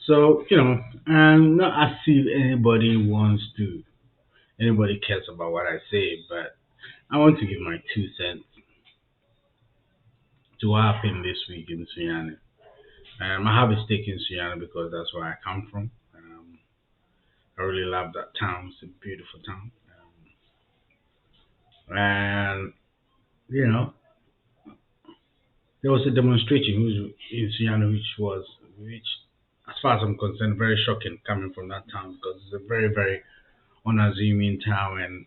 So, and not as if anybody cares about what I say, but I want to give my 2 cents to what happened this week in Sunyani. I have a stake in Sunyani because that's where I come from. I really love that town. It's a beautiful town. And, you know, there was a demonstration in Sunyani which, as far as I'm concerned, very shocking coming from that town because it's a very, very unassuming town and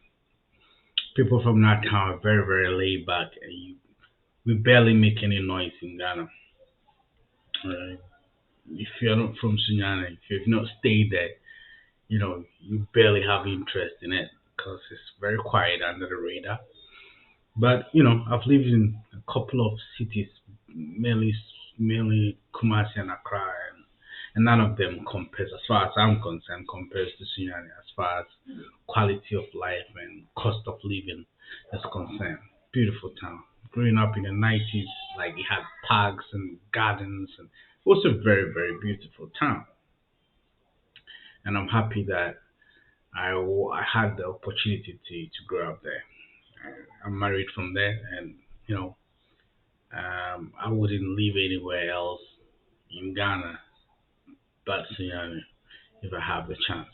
people from that town are very, very laid back. And we barely make any noise in Ghana. Uh, if you're not from Sunyani, if you've not stayed there, you barely have interest in it because it's very quiet under the radar. But I've lived in a couple of cities, mainly Kumasi and Accra, and none of them compares, as far as I'm concerned, compares to Sunyani as far as quality of life and cost of living is concerned. Beautiful town. Growing up in the 90s, like it had parks and gardens, and it was a very, very beautiful town. And I'm happy that I had the opportunity to grow up there. I'm married from there, and you know, I wouldn't live anywhere else in Ghana but Sunyani if I have the chance.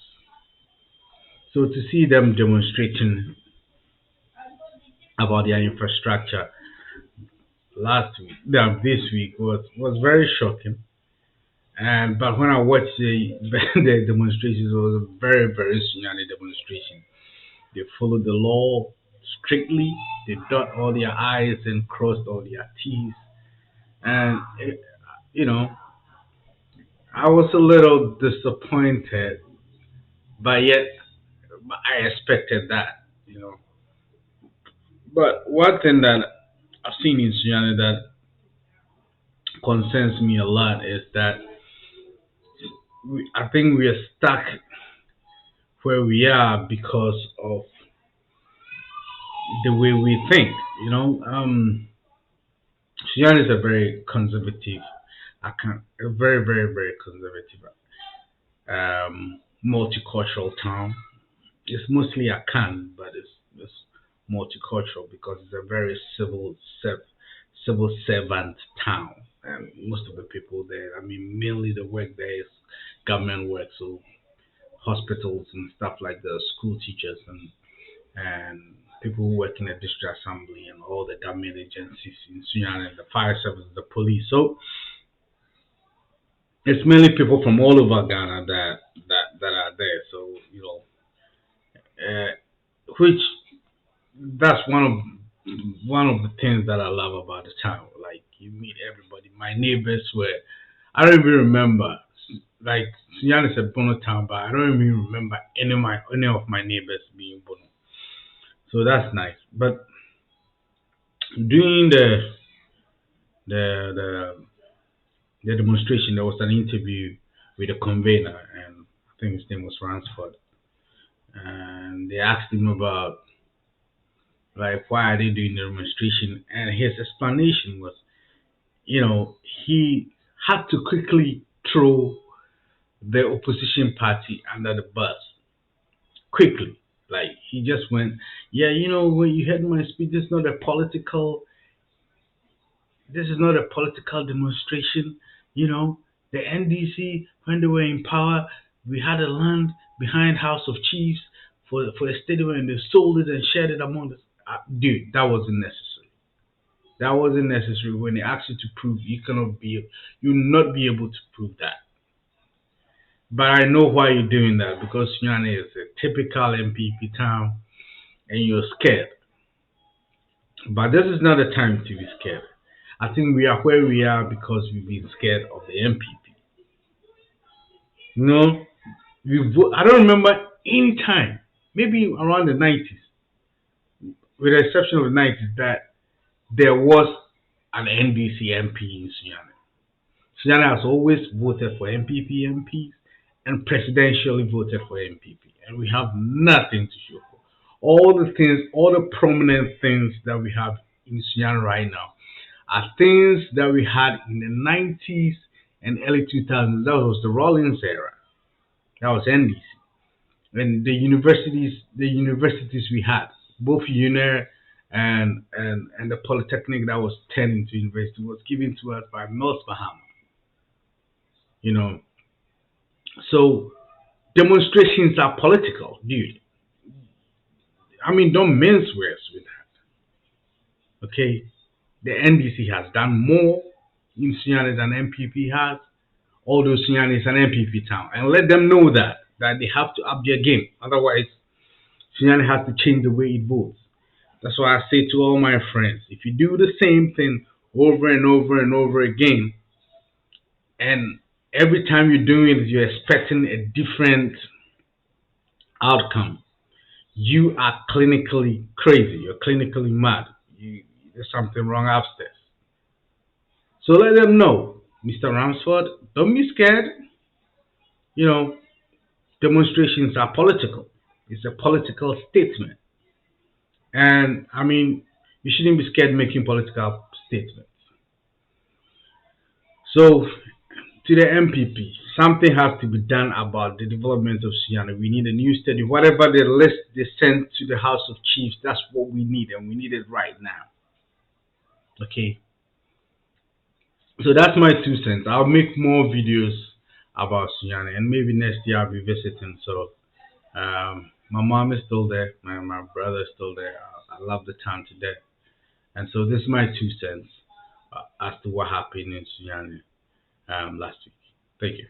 So to see them demonstrating about their infrastructure last week, no, this week was very shocking. And but when I watched the demonstrations, it was a very very Sunyani demonstration. They followed the law strictly. They dot all their I's and crossed all their T's. And you know, I was a little disappointed, but yet I expected that. But one thing that I've seen in Sunyani that concerns me a lot is that I think we are stuck where we are because of the way we think. Sudan is a very conservative, a very, very, very conservative, multicultural town. It's mostly Akan, but it's multicultural because it's a very civil servant town. And most of the people there, I mean, mainly the work there is government work, so hospitals and stuff like the school teachers and people who work in the district assembly and all the government agencies in Sudan and the fire service, the police. So it's mainly people from all over Ghana that are there. So which that's one of the things that I love about the town. Like you meet everybody. My neighbors were I don't even remember like Sudan is a Bono town, but I don't even remember any of my neighbors being Bono. So that's nice. But during the the demonstration, there was an interview with the convener, and I think his name was Ransford, and they asked him about like why are they doing the demonstration, and his explanation was, you know, he had to quickly throw the opposition party under the bus quickly. Like he just went, yeah, when you heard my speech, this is not a political demonstration. You know, the NDC, when they were in power, we had a land behind House of Chiefs for the stadium and they sold it and shared it among us. Dude, that wasn't necessary. That wasn't necessary. When they asked you to prove, you'll not be able to prove that. But I know why you're doing that because Sunyani is a typical MPP town and you're scared. But this is not the time to be scared. I think we are where we are because we've been scared of the MPP. No, I don't remember any time, maybe around the 90s, with the exception of the 90s, that there was an NDC MP in Sunyani. Sunyani has always voted for MPP MPs and presidentially voted for MPP, and we have nothing to show for. All the prominent things that we have in Sunyani right now are things that we had in the 90s and early 2000s. That was the Rollins era. That was NDC. And the universities we had, both UNER and the Polytechnic that was turned into university, was given to us by Mills Bahama. You know, so demonstrations are political, dude. I mean, don't mince words with that. Okay, the NDC has done more in Sunyani than MPP has. Although Sunyani is an MPP town, and let them know that they have to up their game. Otherwise, Sunyani has to change the way it votes. That's why I say to all my friends, if you do the same thing over and over and over again, and every time you're doing it, you're expecting a different outcome, you are clinically crazy. You're clinically mad. There's something wrong upstairs. So let them know, Mr. Ramsford, don't be scared. You know, demonstrations are political. It's a political statement. And I mean, you shouldn't be scared making political statements. So, to the MPP, something has to be done about the development of Sunyani. We need a new study. Whatever the list they sent to the House of Chiefs, that's what we need, and we need it right now. Okay. So that's my 2 cents. I'll make more videos about Sunyani, and maybe next year I'll be visiting. So my mom is still there. My brother is still there. I love the town to death. And so this is my 2 cents as to what happened in Sunyani last week. Thank you.